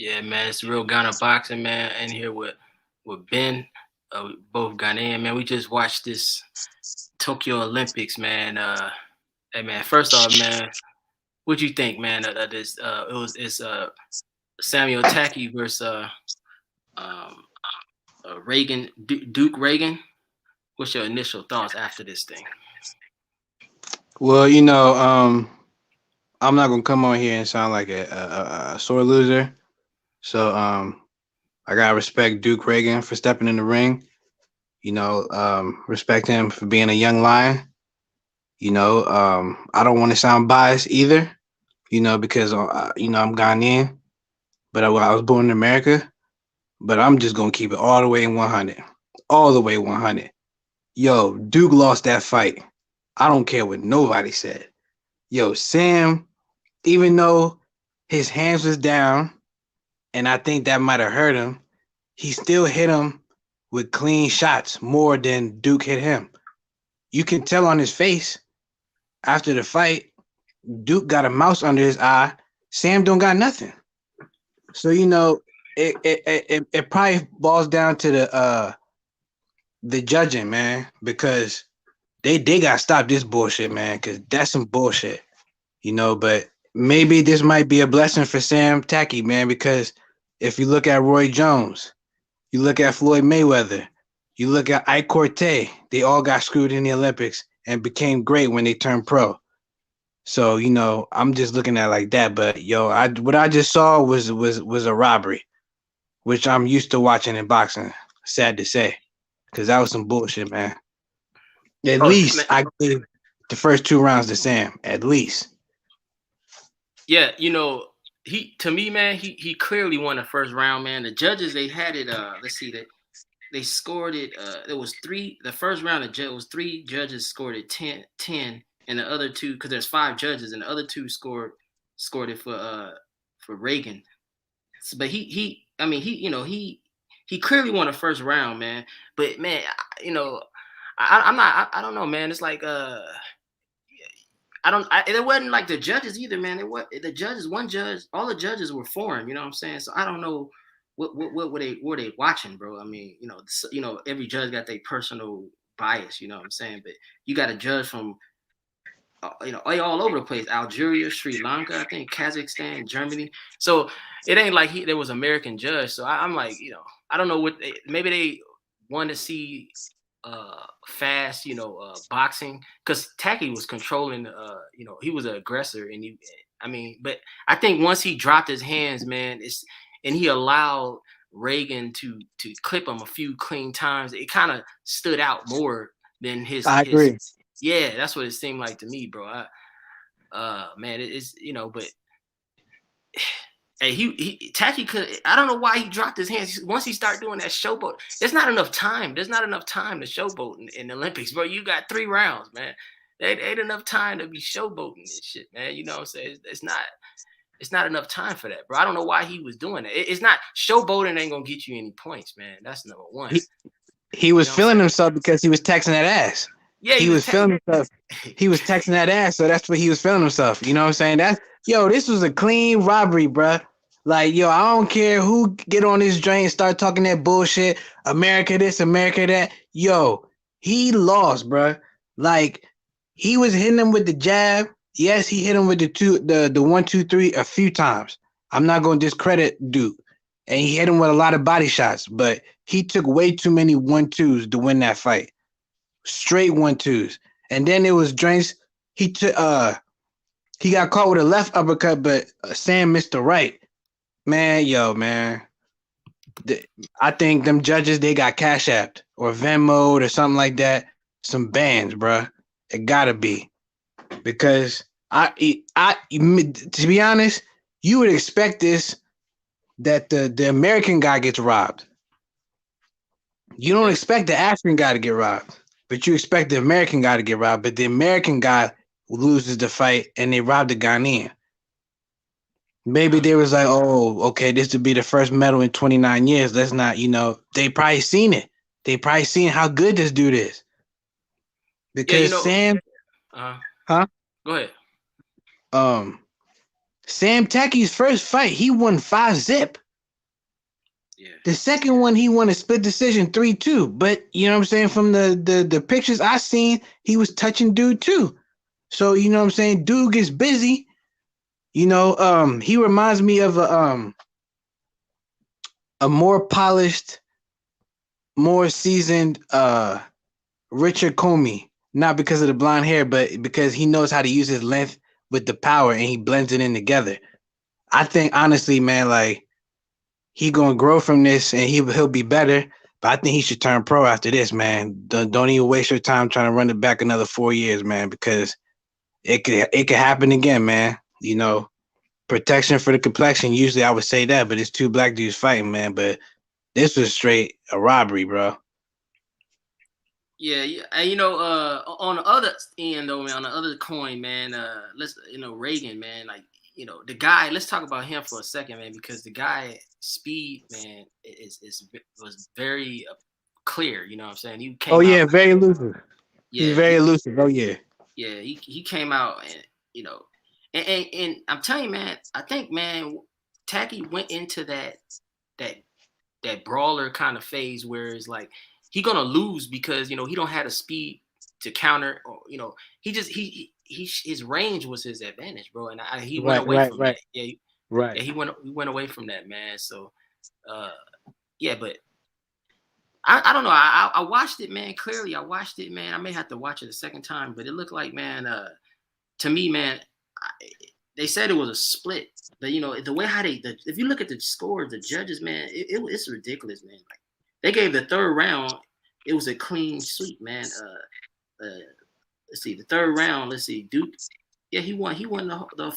Yeah, man, it's real Ghana boxing, man. In here with Ben, both Ghanaian, man. We just watched this Tokyo Olympics, man. Hey, man. First off, man, what you think, man? This it's Samuel Takyi versus um, Reagan, Duke Reagan. What's your initial thoughts after this thing? Well, I'm not gonna come on here and sound like a sore loser. So I gotta respect Duke Reagan for stepping in the ring. Respect him for being a young lion. I don't want to sound biased either. Because I'm Ghanaian, but I was born in America. But I'm just gonna keep it all the way in 100, all the way 100. Yo, Duke lost that fight. I don't care what nobody said. Yo, Sam, even though his hands was down, and I think that might have hurt him, he still hit him with clean shots more than Duke hit him. You can tell on his face after the fight, Duke got a mouse under his eye. Sam don't got nothing. So it probably boils down to the judging, man, because they gotta stop this bullshit, man, because that's some bullshit. But maybe this might be a blessing for Sam Tacky, man, because if you look at Roy Jones, you look at Floyd Mayweather, you look at Ike Corte, they all got screwed in the Olympics and became great when they turned pro. So, I'm just looking at it like that. But yo, what I just saw was a robbery, which I'm used to watching in boxing. Sad to say, because that was some bullshit, man. At Oh, least I gave the first two rounds to Sam. At least. yeah, he to me, man, he clearly won the first round, man. The judges they had it. Let's see that they scored it. There was three. The first round, it was three judges scored it 10, and the other two, because there's five judges, and the other two scored it for Reagan. But I mean, he clearly won the first round, man. But man, I'm not. I don't know, man. It's like I don't. It wasn't like the judges either, man. It was the judges. One judge, all the judges were foreign. You know what I'm saying? So I don't know what were they watching, bro. I mean, every judge got their personal bias. You know what I'm saying? But you got a judge from all over the place: Algeria, Sri Lanka, I think Kazakhstan, Germany. So it ain't like there was American judge. So I'm like, I don't know maybe they want to see fast, boxing, because Taki was controlling. He was an aggressor, and but I think once he dropped his hands, man, and he allowed Reagan to clip him a few clean times, it kind of stood out more than I his. agree. Yeah, that's what it seemed like to me, bro. Man, it's but hey, he Tacky could. I don't know why he dropped his hands. Once he started doing that showboat, there's not enough time. There's not enough time to showboat in the Olympics, bro. You got 3 rounds, man. There ain't enough time to be showboating this shit, man. You know what I'm saying? It's not enough time for that, bro. I don't know why he was doing it. It's not showboating ain't gonna get you any points, man. That's number one. He he You was know what I'm feeling saying? himself because he was texting that ass. Yeah, he He was was feeling himself. He was texting that ass, so that's what he was feeling himself. You know what I'm saying? This was a clean robbery, bruh. Like, yo, I don't care who get on this joint and start talking that bullshit. America this, America that. Yo, he lost, bruh. Like, he was hitting him with the jab. Yes, he hit him with the 1, 2, 3 a few times. I'm not gonna discredit Duke. And he hit him with a lot of body shots, but he took way too many 1-2s to win that fight. Straight 1-2s. And then it was drinks. He got caught with a left uppercut, but Sam missed the right. Man, yo, man. I think them judges, they got Cash Apped or Venmo or something like that. Some bands, bruh. It gotta be. Because to be honest, you would expect this, that the American guy gets robbed. You don't Yeah. expect the African guy to get robbed, but you expect the American guy to get robbed. But the American guy loses the fight and they robbed the Ghanaian. Maybe they was like, oh, okay, this would be the first medal in 29 years. Let's not, they probably seen it. They probably seen how good this dude is. Yeah, Because Sam, uh, huh? go ahead. Um, Sam Tacky's first fight, he won 5 zip. Yeah. The second one, he won a split decision 3-2. But you know what I'm saying? From the pictures I seen, he was touching dude too. So you know what I'm saying? Dude gets busy. He reminds me of a more polished, more seasoned Richard Comey. Not because of the blonde hair, but because he knows how to use his length with the power and he blends it in together. I think honestly, man, like he gonna grow from this and he'll be better. But I think he should turn pro after this, man. Don't even waste your time trying to run it back another 4 years, man, because it could happen again, man. Protection for the complexion. Usually I would say that, but it's two black dudes fighting, man. But this was straight a robbery, bro. Yeah, yeah, and on the other end though, man, on the other coin, man, let's Reagan, man, like the guy. Let's talk about him for a second, man, because the guy speed, man, was very clear. You know what I'm saying? He Oh came out, yeah, very elusive. He's yeah, very elusive. Oh yeah. he came out and and I'm telling you, man, I think, man, Tacky went into that that brawler kind of phase where it's like he gonna lose because he don't have the speed to counter, or he just he his range was his advantage, bro, and he went Right, away right, from that. right, Yeah, right. he went away from that, man. So uh yeah, but I don't know. I watched it, man. Clearly, I watched it, man. I may have to watch it a second time, but it looked like, man, to me, man, they said it was a split. But the way how if you look at the score, the judges, man, it's ridiculous, man. Like they gave the third round, it was a clean sweep, man. Let's see, the third round. Let's see, Duke. Yeah, he won. He won the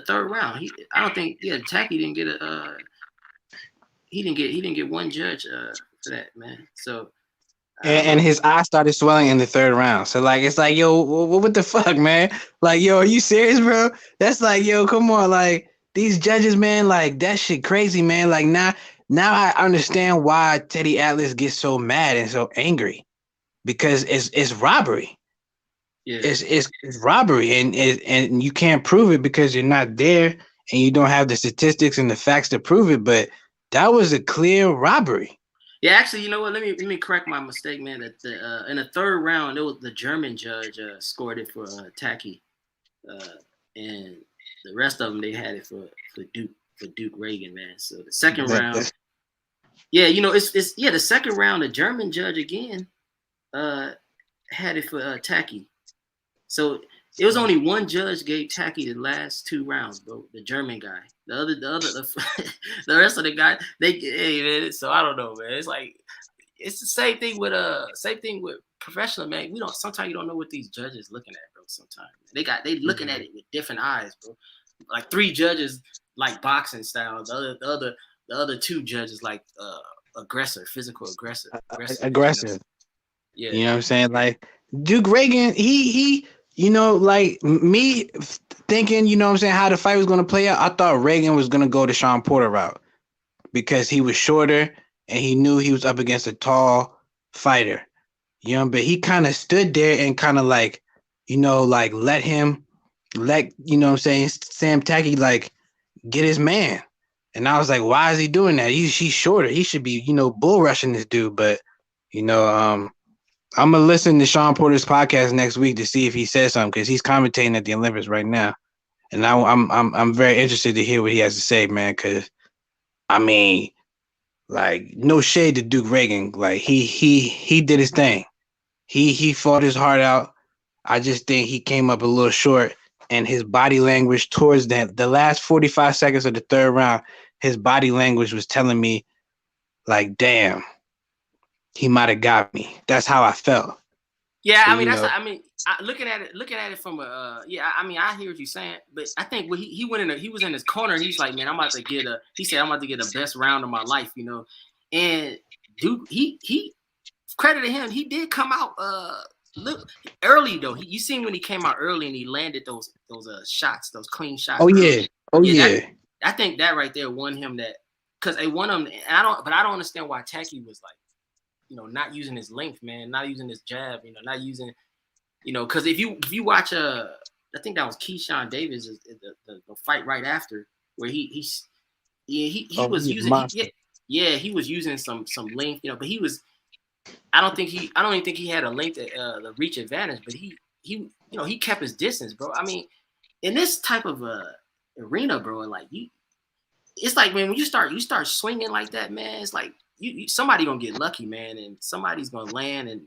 third round. I don't think. Yeah, Tacky didn't get a. He didn't get one judge for that, man. So I don't And know. his eye started swelling in the third round. So like it's like, yo, what the fuck, man? Like, yo, are you serious, bro? That's like, yo, come on, like these judges, man, like that shit crazy, man. Like now I understand why Teddy Atlas gets so mad and so angry because it's robbery. Yeah. It's robbery, and you can't prove it because you're not there and you don't have the statistics and the facts to prove it. But that was a clear robbery. Yeah, actually, you know what? Let me correct my mistake, man. That in the third round, it was the German judge scored it for Tacky, and the rest of them they had it for Duke Regan, man. So the second round, That's yeah, it's the second round, the German judge again uh, had it for Tacky. So it was only one judge gave Tacky the last two rounds, bro. The German guy. The rest of the guy, hey man. So I don't know, man. It's like it's the same thing with professional, man. We don't sometimes you don't know what these judges looking at, bro. Sometimes they looking at it with different eyes, bro. Like three judges like boxing style. The other two judges like aggressiveness. aggressive. Yeah, You know what I'm saying? Like Duke Reagan, like me thinking, you know what I'm saying, how the fight was gonna play out. I thought Reagan was gonna go the Sean Porter route because he was shorter and he knew he was up against a tall fighter. But he kind of stood there and kind of like, like let what I'm saying, Sam Tacky like get his man. And I was like, why is he doing that? He's shorter. He should be, bull rushing this dude. But, you know, um, I'm gonna listen to Sean Porter's podcast next week to see if he says something because he's commentating at the Olympics right now, and I'm very interested to hear what he has to say, man. Because I mean, like, no shade to Duke Reagan, like he did his thing. He fought his heart out. I just think he came up a little short, and his body language towards the last 45 seconds of the third round, his body language was telling me, like, damn, he might have got me. That's how I felt. yeah. So I mean, looking at it from a yeah. I mean, I hear what you're saying, but I think when he was in his corner, and he's like, man, he said, I'm about to get the best round of my life, and Duke, he credited him. He did come out look early though. You seen when he came out early and he landed those shots, those clean shots oh early. yeah, oh Yeah, that yeah. I think that right there won him that because they won him. And I don't understand why Tacky was like, not using his length, man, not using his jab, not using, because if you watch I think that was Keyshawn Davis the fight right after where Yeah, he Oh, was he's a using monster. he was using some length, but he was I don't even think he had a length the reach advantage, but he kept his distance, bro. I mean, in this type of arena, bro, like it's like, man, when you start swinging like that, man, it's like somebody gonna get lucky, man, and somebody's gonna land, and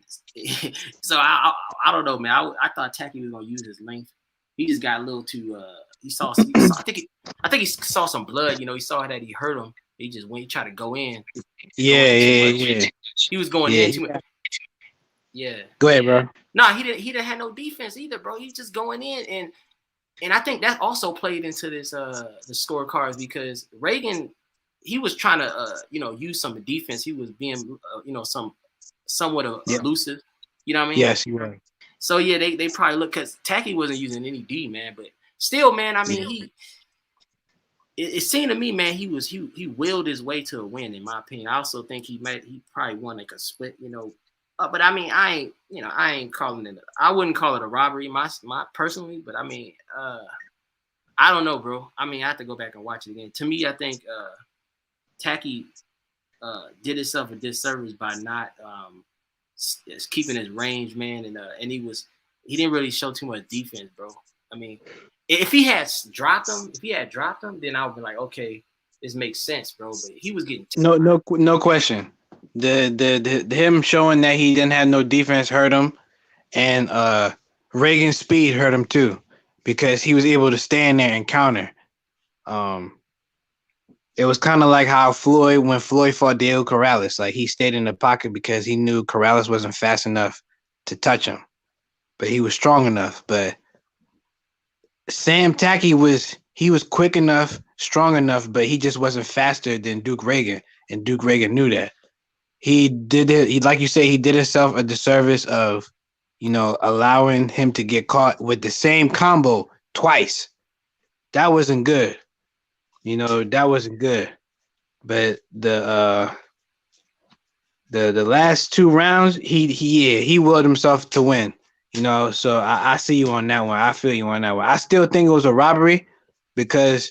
so I don't know, man. I thought Takyi was gonna use his length. He just got a little too. He saw I think he saw some blood. He saw that he hurt him. He just when he tried to go in, going Yeah, in too yeah, much. yeah, He was going yeah. in too much. Yeah. Go ahead, bro. Nah, he didn't have no defense either, bro. He's just going in, and I think that also played into this the scorecards because Reagan, he was trying to use some defense. He was being somewhat Yeah. elusive. You know what I mean? Yes, you right. So yeah, they probably look because Takyi wasn't using any D, man. But still, man, I mean Yeah. it seemed to me, man, he willed his way to a win, in my opinion. I also think he probably won like a split, but I mean, I ain't calling it. I wouldn't call it a robbery, my personally. But I mean, I don't know, bro. I mean, I have to go back and watch it again. To me, I think Takyi did himself a disservice by not keeping his range, man, and he didn't really show too much defense, bro. I mean, if he had dropped him, then I would be like, okay, this makes sense, bro. But he was getting No question. The him showing that he didn't have no defense hurt him, and Reagan's speed hurt him too, because he was able to stand there and counter. Um, it was kind of like how when Floyd fought Diego Corrales, like he stayed in the pocket because he knew Corrales wasn't fast enough to touch him, but he was strong enough. But Sam Takyi was quick enough, strong enough, but he just wasn't faster than Duke Regan, and Duke Regan knew that. He did it. He, like you say, he did himself a disservice of, allowing him to get caught with the same combo twice. That wasn't good. That wasn't good. But the last two rounds, he willed himself to win. So I see you on that one. I feel you on that one. I still think it was a robbery because,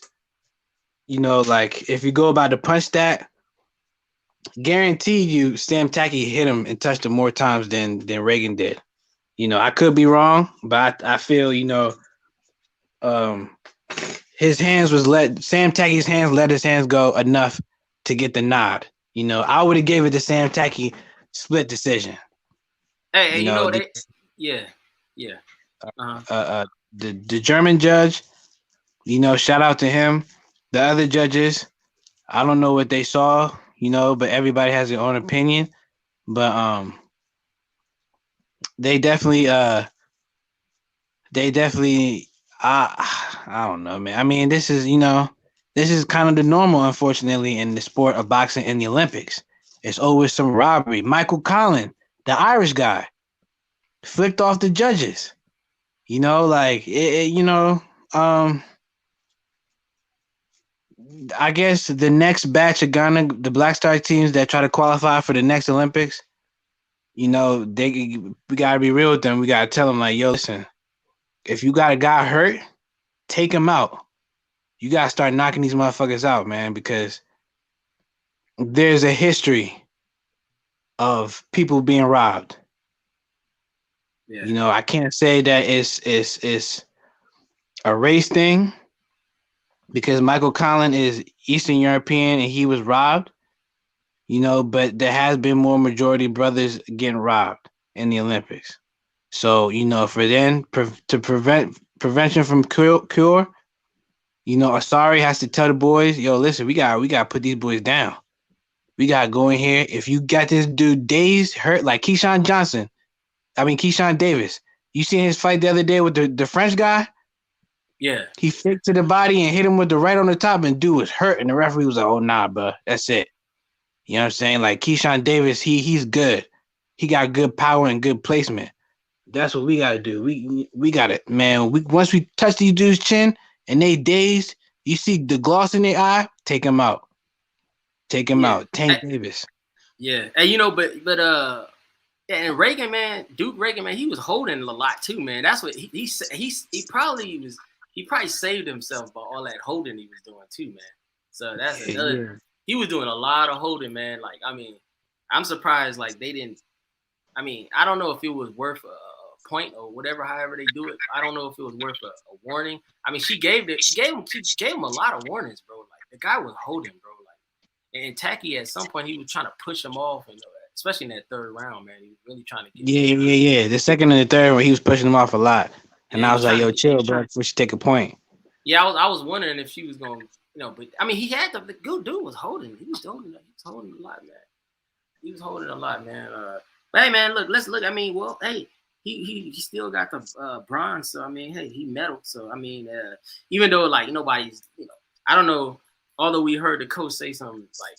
like if you go by the punch stat, guaranteed you Sam Takyi hit him and touched him more times than Reagan did. I could be wrong, but I feel, his hands Sam Takyi's hands let his hands go enough to get the nod. I would have gave it to Sam Takyi split decision. Hey, yeah, yeah. The German judge, shout out to him. The other judges, I don't know what they saw, but everybody has their own opinion. But they definitely I don't know, man. I mean, this is kind of the normal, unfortunately, in the sport of boxing in the Olympics. It's always some robbery. Michael Collin, the Irish guy, flicked off the judges. I guess the next batch of Ghana, the Black Star teams that try to qualify for the next Olympics, we gotta be real with them. We gotta tell them like, yo, listen, if you got a guy hurt, take him out. You gotta start knocking these motherfuckers out, man, because there's a history of people being robbed. Yeah. I can't say that it's a race thing because Michael Collin is Eastern European and he was robbed. But there has been more majority brothers getting robbed in the Olympics. So, for them to prevent prevention from cure, Asari has to tell the boys, yo, listen, we gotta put these boys down. We gotta go in here. If you got this dude dazed, hurt, like Keyshawn Davis. You seen his fight the other day with the French guy? Yeah. He faked to the body and hit him with the right on the top, and dude was hurt. And the referee was like, oh, nah, bro. That's it. You know what I'm saying? Like Keyshawn Davis, he's good. He got good power and good placement. That's what we gotta do. We got it, man. Once we touch these dudes' chin and they dazed, you see the gloss in their eye, take him out. Take him out. Tank Davis. Yeah. And and Reagan, man, Duke Reagan, man, he was holding a lot too, man. That's what he probably saved himself by all that holding he was doing too, man. So that's another. Yeah. He was doing a lot of holding, man. Like, I mean, I'm surprised. Like, they didn't. I mean, I don't know if it was worth a point or whatever. However they do it, I don't know if it was worth a warning. I mean, she gave him a lot of warnings, bro. Like, the guy was holding, bro. Like, and Takyi at some point he was trying to push him off, and especially in that third round, man, he was really trying to get him. Yeah. The second and the third one, he was pushing him off a lot, Yeah, and he I was was like, trying "Yo, to. chill, bro. We should take a point." Yeah, I was wondering if she was going, but I mean, he had the good dude was holding. He was holding a lot, man. He was holding a lot, man. But hey, man, let's look. I mean, well, hey, he still got the bronze. So I mean, hey, he medaled. So I mean, even though like nobody's, I don't know. Although we heard the coach say something like,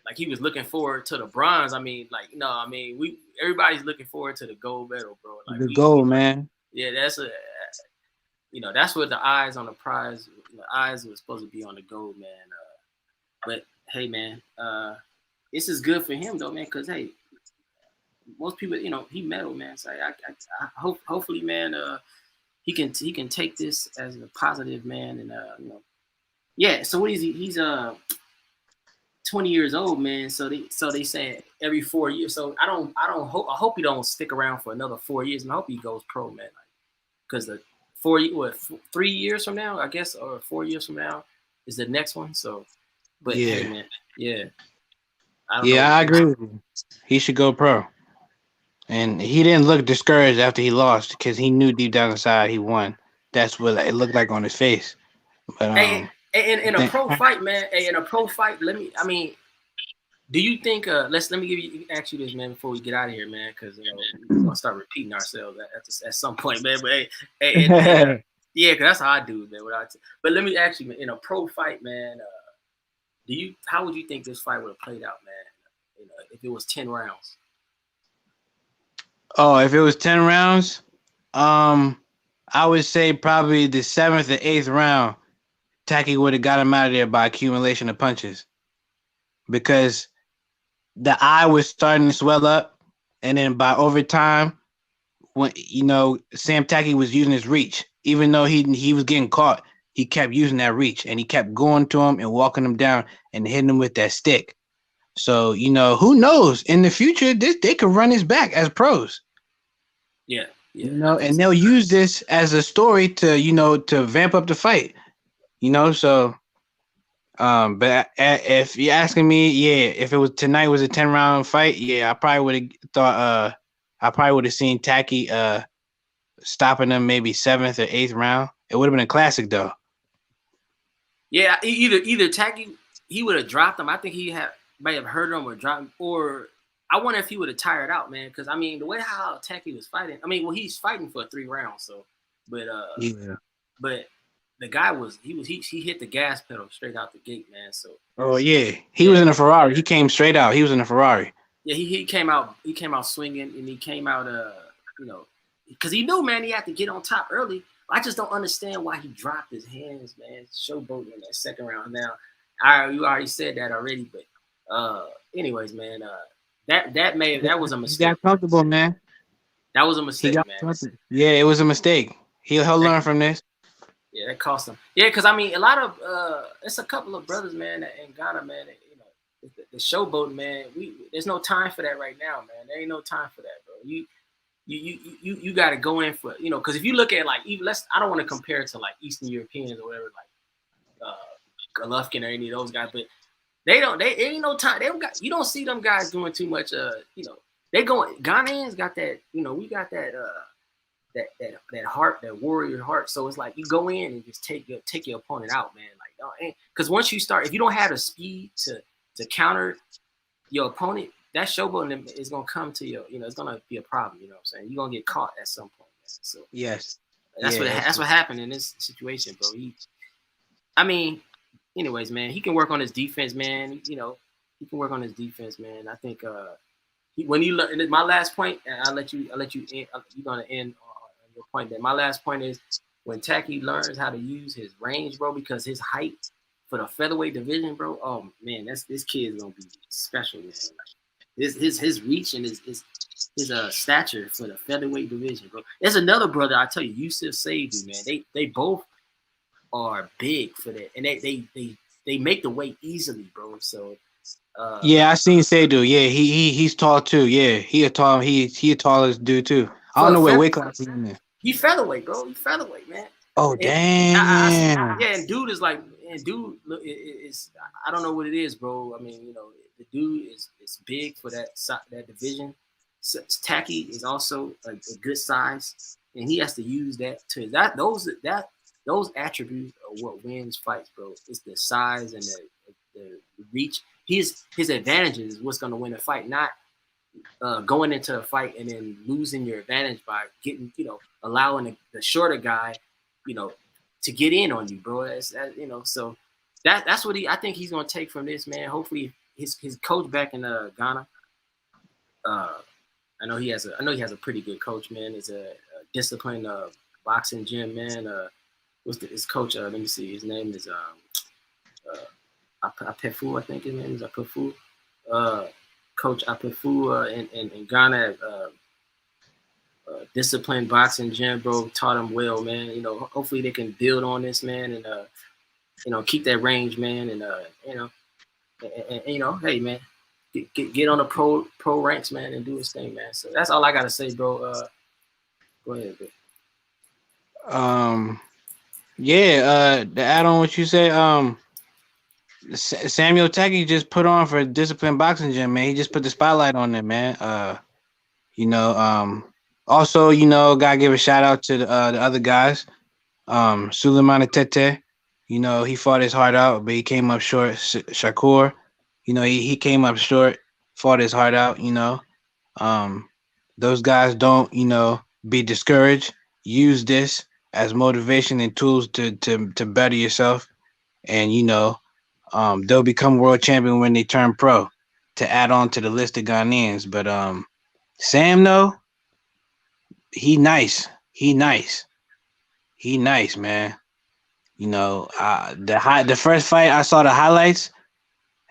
like he was looking forward to the bronze. I mean, like, no, I mean, everybody's looking forward to the gold medal, bro. Like The goal, man. yeah, that's what the eyes on the prize. The eyes were supposed to be on the gold, man. But hey, man, this is good for him though, man. Because hey, most people, he medal, man. So I hope, hopefully, man, he can take this as a positive, man, and yeah. So what is he? He's 20 years old, man. So they say every 4 years. So I hope he don't stick around for another 4 years, and I hope he goes pro, man. Because the 3 years from now, I guess, or 4 years from now is the next one. So, but hey, man, yeah, I don't know. Yeah, I agree with you. He should go pro. And he didn't look discouraged after he lost because he knew deep down inside he won. That's what it looked like on his face. But Hey, in a pro fight, man. Hey, in a pro fight, do you think? Let me ask you this, man, before we get out of here, man, because we're gonna start repeating ourselves at some point, man. But hey, yeah, because that's how I do, man. But let me ask you, man, in a pro fight, man, how would you think this fight would have played out, man? If it was 10 rounds. Oh, if it was 10 rounds, I would say probably the 7th or 8th round, Takyi would have got him out of there by accumulation of punches. Because the eye was starting to swell up, and then by overtime, when Sam Takyi was using his reach, even though he was getting caught, he kept using that reach, and he kept going to him and walking him down and hitting him with that stick. So who knows? In the future, they could run his back as pros. Yeah. And they'll use this as a story to vamp up the fight. So. But if you're asking me, yeah, if it was tonight was a 10-round fight, yeah, I probably would have thought I probably would have seen Takyi stopping them maybe 7th or 8th round. It would have been a classic though. Yeah, either Takyi, he would have dropped him. I think might have hurt him or dropped him, or I wonder if he would have tired out, man. Because I mean, the way how Takyi was fighting, I mean, well, he's fighting for 3 rounds, so, but Yeah. But the guy he hit the gas pedal straight out the gate, man. So. Oh yeah, he was in a Ferrari. He came straight out. He was in a Ferrari. Yeah, he came out. He came out swinging, and he came out, because he knew, man, he had to get on top early. I just don't understand why he dropped his hands, man. Showboating in that second round. Now, you already said that already, but anyways, man, that was a mistake. He got comfortable, man. That was a mistake, man. Yeah, it was a mistake. He'll learn from this. Yeah, that cost him. Yeah, because I mean, a lot of it's a couple of brothers, man, in Ghana, man. That, the showboat, man. There's no time for that right now, man. There ain't no time for that, bro. You got to go in for because if you look at like I don't want to compare it to like Eastern Europeans or whatever, like Golovkin or any of those guys, but they ain't no time. You don't see them guys doing too much. They going Ghanaians got that. We got that. That heart, that warrior heart. So it's like you go in and just take your opponent out, man. Like, because once you start, if you don't have the speed to counter your opponent, that showboat is gonna come to you. It's gonna be a problem. You know what I'm saying? You're gonna get caught at some point. Man. So yes, that's what happened in this situation, bro. Anyways, man, he can work on his defense, man. He can work on his defense, man. I think when you look, my last point, and I'll let you end. You're gonna end on your point. That my last point is when Takyi learns how to use his range, bro, because his height for the featherweight division, bro. Oh man, this kid is gonna be special, man. Like, his reach and his stature for the featherweight division, bro. There's another brother, I tell you, Yusuf Saidu, man. They both are big for that, and they make the weight easily, bro. So Yeah, I seen Sadu. Yeah, he's tall too. Yeah, he a tallest dude too. I don't for know what feather, weight class he's in. he featherweight, bro. He featherweight, man. Oh And damn. yeah, and dude is like, and dude is I don't know what it is, bro. I mean, the dude is big for that division. So, Tacky is also a good size, and he has to use that to those attributes are what wins fights, bro. It's the size and the reach. His advantages is what's going to win a fight, not going into a fight and then losing your advantage by getting, allowing the shorter guy, you know, to get in on you, bro. So that's what I think he's gonna take from this, man. Hopefully, his coach back in Ghana. Uh, I know he has a pretty good coach, man. It's a disciplined boxing gym, man. His coach? Let me see. His name is Apefu, I think his name is Apefu. Coach Apefu in Ghana, disciplined boxing gym, bro. Taught him well, man. Hopefully they can build on this, man, and keep that range, man, and hey, man, get on the pro ranks, man, and do his thing, man. So that's all I gotta say, bro. Go ahead, bro. Um, yeah. To add on what you said, Samuel Takyi just put on for disciplined boxing gym, man. He just put the spotlight on it, man. You know, also, gotta give a shout out to the other guys. Suleiman Tete, he fought his heart out, but he came up short. Shakur, he came up short, fought his heart out. Um, those guys don't, be discouraged. Use this as motivation and tools to better yourself, and they'll become world champion when they turn pro. To add on to the list of Ghanaians, but Sam, though, he nice, he nice, man. The first fight I saw the highlights,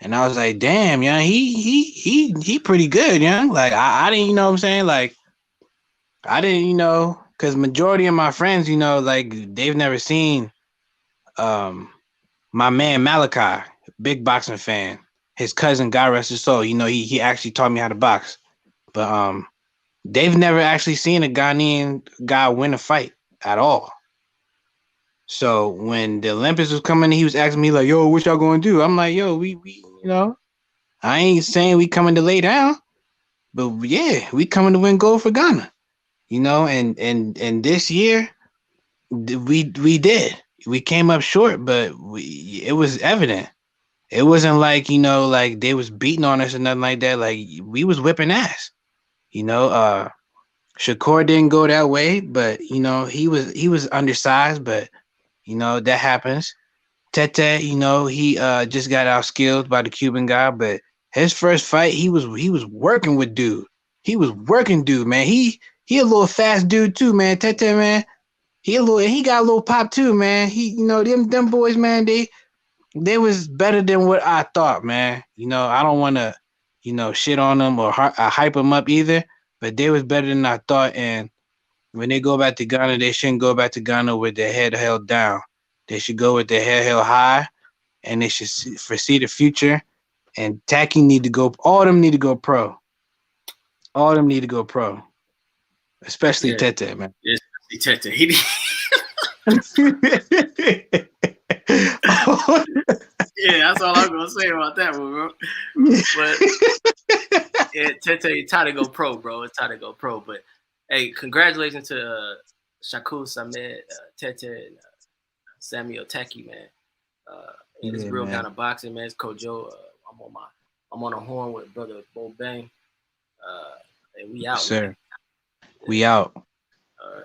and I was like, damn, yeah, he pretty good, yeah. Like I didn't, what I'm saying, like I didn't, because majority of my friends, like they've never seen my man Malachi, big boxing fan. His cousin, God rest his soul, he actually taught me how to box, but they've never actually seen a Ghanaian guy win a fight at all. So when the Olympics was coming, he was asking me like, "Yo, what y'all gonna do?" I'm like, "Yo, we I ain't saying we coming to lay down, but yeah, we coming to win gold for Ghana, and this year we did. We came up short, but it was evident. It wasn't like like they was beating on us or nothing like that. Like we was whipping ass. You know, Shakur didn't go that way, but he was undersized, but that happens. Tete, he just got out skilled by the Cuban guy, but his first fight, he was working with dude. He was working dude, man. He a little fast dude too, man. Tete, man. He got a little pop too, man. He them boys, man, they was better than what I thought, man. I don't want to shit on them or hype them up either, but they was better than I thought. And when they go back to Ghana, they shouldn't go back to Ghana with their head held down. They should go with their head held high, and they should foresee the future. And Tacky need to go. All of them need to go pro. All of them need to go pro, especially Yeah, Tete, man. yes, Tete. He Yeah, that's all I'm gonna say about that one, bro. But yeah, Tete, time to go pro, bro. It's time to go pro. But hey, congratulations to Shakur Samed, Tete, and Samuel Takyi, man. And it's Yeah, real man. kind of boxing, man. It's Kojo. I'm on a horn with brother Bo Bang. And we Yes, out, man. sir. We out. All right.